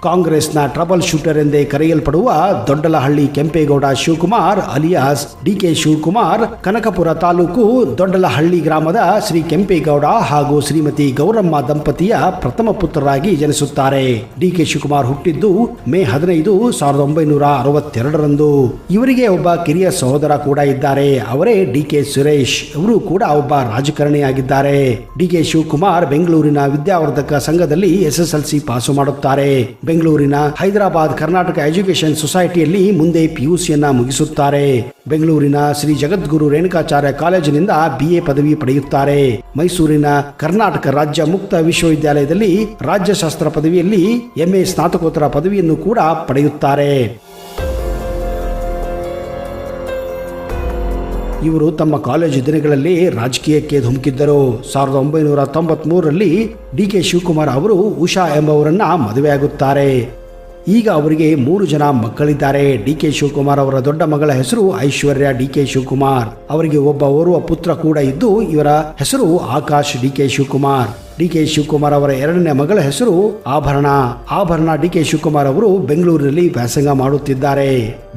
ಕಾಂಗ್ರೆಸ್ನ trouble shooter ಎಂದೇ ಕರೆಯಲ್ಪಡುವ ದೊಡ್ಡಲಹಳ್ಳಿ ಕೆಂಪೇಗೌಡ ಶಿವಕುಮಾರ್ ಅಲಿಯಾಸ್ ಡಿಕೆ ಶಿವಕುಮಾರ್ ಕನಕಪುರ ತಾಲೂಕು ದೊಡ್ಡಲಹಳ್ಳಿ ಗ್ರಾಮದ ಶ್ರೀ ಕೆಂಪೇಗೌಡ ಹಾಗೂ ಶ್ರೀಮತಿ ಗೌರಮ್ಮ ದಂಪತಿಯ ಪ್ರಥಮ ಪುತ್ರರಾಗಿ ಜನಿಸುತ್ತಾರೆ. ಡಿಕೆ ಶಿವಕುಮಾರ್ ಹುಟ್ಟಿದ್ದು ಮೇ 15, 1962ರಂದು. ಇವರಿಗೆ ಒಬ್ಬ ಕಿರಿಯ ಸಹೋದರ ಕೂಡ ಇದ್ದಾರೆ. ಅವರೇ ಡಿಕೆ ಸುರೇಶ್. ಅವರು ಕೂಡ ಒಬ್ಬ ರಾಜಕಾರಣಿಯಾಗಿದ್ದಾರೆ. ಡಿಕೆ ಶಿವಕುಮಾರ್ ಬೆಂಗಳೂರಿನ ವಿದ್ಯಾವರ್ಧಕ ಸಂಘದಲ್ಲಿ SSLC ಪಾಸು ಮಾಡುತ್ತಾರೆ. ಬೆಂಗಳೂರಿನ ಹೈದರಾಬಾದ್ ಕರ್ನಾಟಕ ಎಜುಕೇಶನ್ ಸೊಸೈಟಿಯಲ್ಲಿ ಮುಂದೆ PUCಯನ್ನ ಮುಗಿಸುತ್ತಾರೆ. ಬೆಂಗಳೂರಿನ ಶ್ರೀ ಜಗದ್ಗುರು ರೇಣುಕಾಚಾರ್ಯ ಕಾಲೇಜಿನಿಂದ BA ಪದವಿ ಪಡೆಯುತ್ತಾರೆ. ಮೈಸೂರಿನ ಕರ್ನಾಟಕ ರಾಜ್ಯ ಮುಕ್ತ ವಿಶ್ವವಿದ್ಯಾಲಯದಲ್ಲಿ ರಾಜ್ಯಶಾಸ್ತ್ರ ಪದವಿಯಲ್ಲಿ MA ಸ್ನಾತಕೋತ್ತರ ಪದವಿಯನ್ನು ಕೂಡ ಪಡೆಯುತ್ತಾರೆ. ಇವರು ತಮ್ಮ ಕಾಲೇಜು ದಿನಗಳಲ್ಲಿ ರಾಜಕೀಯಕ್ಕೆ ಧುಮುಕಿದ್ದರು. 1993ರಲ್ಲಿ ಡಿಕೆ ಶಿವಕುಮಾರ್ ಅವರು ಉಷಾ ಎಂಬವರನ್ನ ಮದುವೆಯಾಗುತ್ತಾರೆ. ಈಗ ಅವರಿಗೆ 3 ಜನ ಮಕ್ಕಳಿದ್ದಾರೆ. ಡಿಕೆ ಶಿವಕುಮಾರ್ ಅವರ ದೊಡ್ಡ ಮಗಳ ಹೆಸರು ಐಶ್ವರ್ಯ ಡಿಕೆ ಶಿವಕುಮಾರ್. ಅವರಿಗೆ ಒಬ್ಬ ಓರ್ವ ಪುತ್ರ ಕೂಡ ಇದ್ದು ಇವರ ಹೆಸರು ಆಕಾಶ್ ಡಿಕೆ ಶಿವಕುಮಾರ್. ಡಿಕೆ ಶಿವಕುಮಾರ್ ಅವರ 2ನೇ ಮಗಳ ಹೆಸರು ಆಭರಣ ಡಿಕೆ ಶಿವಕುಮಾರ್ ಅವರು ಬೆಂಗಳೂರಿನಲ್ಲಿ ವ್ಯಾಸಂಗ ಮಾಡುತ್ತಿದ್ದಾರೆ.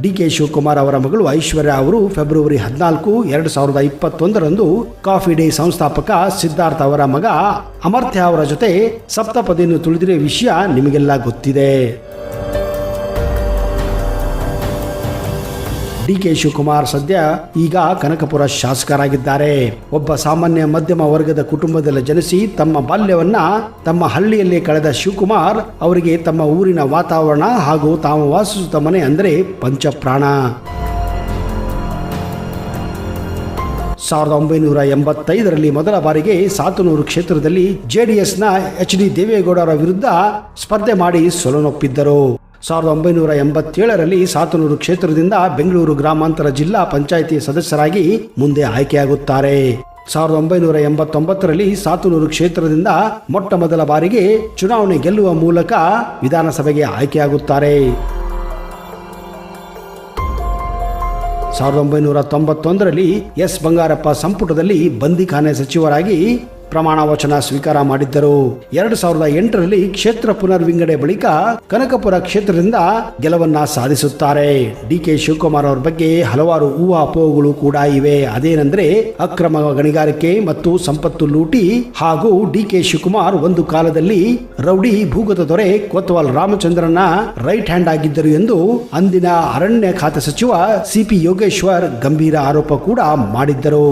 ಡಿಕೆ ಶಿವಕುಮಾರ್ ಅವರ ಮಗಳು ಐಶ್ವರ್ಯ ಅವರು ಫೆಬ್ರವರಿ 14, 2021ರಂದು ಕಾಫಿ ಡೇ ಸಂಸ್ಥಾಪಕ ಸಿದ್ಧಾರ್ಥ ಅವರ ಮಗ ಅಮರ್ಥ್ಯ ಅವರ ಜೊತೆ ಸಪ್ತಪದಿಯನ್ನು ತುಳಿದಿರುವ ವಿಷಯ ನಿಮಗೆಲ್ಲ ಗೊತ್ತಿದೆ. ಡಿಕೆ ಶಿವಕುಮಾರ್ ಸದ್ಯ ಈಗ ಕನಕಪುರ ಶಾಸಕರಾಗಿದ್ದಾರೆ. ಒಬ್ಬ ಸಾಮಾನ್ಯ ಮಧ್ಯಮ ವರ್ಗದ ಕುಟುಂಬದಲ್ಲಿ ಜನಿಸಿ ತಮ್ಮ ಬಾಲ್ಯವನ್ನ ತಮ್ಮ ಹಳ್ಳಿಯಲ್ಲಿ ಕಳೆದ ಶಿವಕುಮಾರ್ ಅವರಿಗೆ ತಮ್ಮ ಊರಿನ ವಾತಾವರಣ ಹಾಗೂ ತಾವು ವಾಸಿಸುತ್ತ ಮನೆ ಅಂದರೆ ಪಂಚಪ್ರಾಣ. 1985ರಲ್ಲಿ ಮೊದಲ ಬಾರಿಗೆ ಸಾತನೂರು ಕ್ಷೇತ್ರದಲ್ಲಿ JDSನ HD ದೇವೇಗೌಡರ ವಿರುದ್ಧ ಸ್ಪರ್ಧೆ ಮಾಡಿ ಸೋಲನ್ನೊಪ್ಪಿದ್ದರು. 1987ರಲ್ಲಿ ಸಾತನೂರು ಕ್ಷೇತ್ರದಿಂದ ಬೆಂಗಳೂರು ಗ್ರಾಮಾಂತರ ಜಿಲ್ಲಾ ಪಂಚಾಯಿತಿ ಸದಸ್ಯರಾಗಿ ಮುಂದೆ ಆಯ್ಕೆಯಾಗುತ್ತಾರೆ. 1989ರಲ್ಲಿ ಸಾತನೂರು ಕ್ಷೇತ್ರದಿಂದ ಮೊಟ್ಟ ಮೊದಲ ಬಾರಿಗೆ ಚುನಾವಣೆ ಗೆಲ್ಲುವ ಮೂಲಕ ವಿಧಾನಸಭೆಗೆ ಆಯ್ಕೆಯಾಗುತ್ತಾರೆ. 1991ರಲ್ಲಿ S ಬಂಗಾರಪ್ಪ ಸಂಪುಟದಲ್ಲಿ ಬಂದಿಖಾನೆ ಸಚಿವರಾಗಿ ಪ್ರಮಾಣ ವಚನ ಸ್ವೀಕಾರ ಮಾಡಿದ್ದರು. 2008ರಲ್ಲಿ ಕ್ಷೇತ್ರ ಪುನರ್ವಿಂಗಡೆ ಬಳಿಕ ಕನಕಪುರ ಕ್ಷೇತ್ರದಿಂದ ಗೆಲುವನ್ನ ಸಾಧಿಸುತ್ತಾರೆ. ಡಿಕೆ ಶಿವಕುಮಾರ್ ಅವರ ಬಗ್ಗೆ ಹಲವಾರು ಊಹಾಪೋಹಗಳು ಕೂಡ ಇವೆ. ಅದೇನೆಂದ್ರೆ ಅಕ್ರಮ ಗಣಿಗಾರಿಕೆ ಮತ್ತು ಸಂಪತ್ತು ಲೂಟಿ ಹಾಗೂ ಡಿಕೆ ಶಿವಕುಮಾರ್ ಒಂದು ಕಾಲದಲ್ಲಿ ರೌಡಿ ಭೂಗತ ದೊರೆ ಕೊತ್ವಾಲ್ ರಾಮಚಂದ್ರನ ರೈಟ್ ಹ್ಯಾಂಡ್ ಆಗಿದ್ದರು ಎಂದು ಅಂದಿನ ಅರಣ್ಯ ಖಾತೆ ಸಚಿವ CP ಯೋಗೇಶ್ವರ್ ಗಂಭೀರ ಆರೋಪ ಕೂಡ ಮಾಡಿದ್ದರು.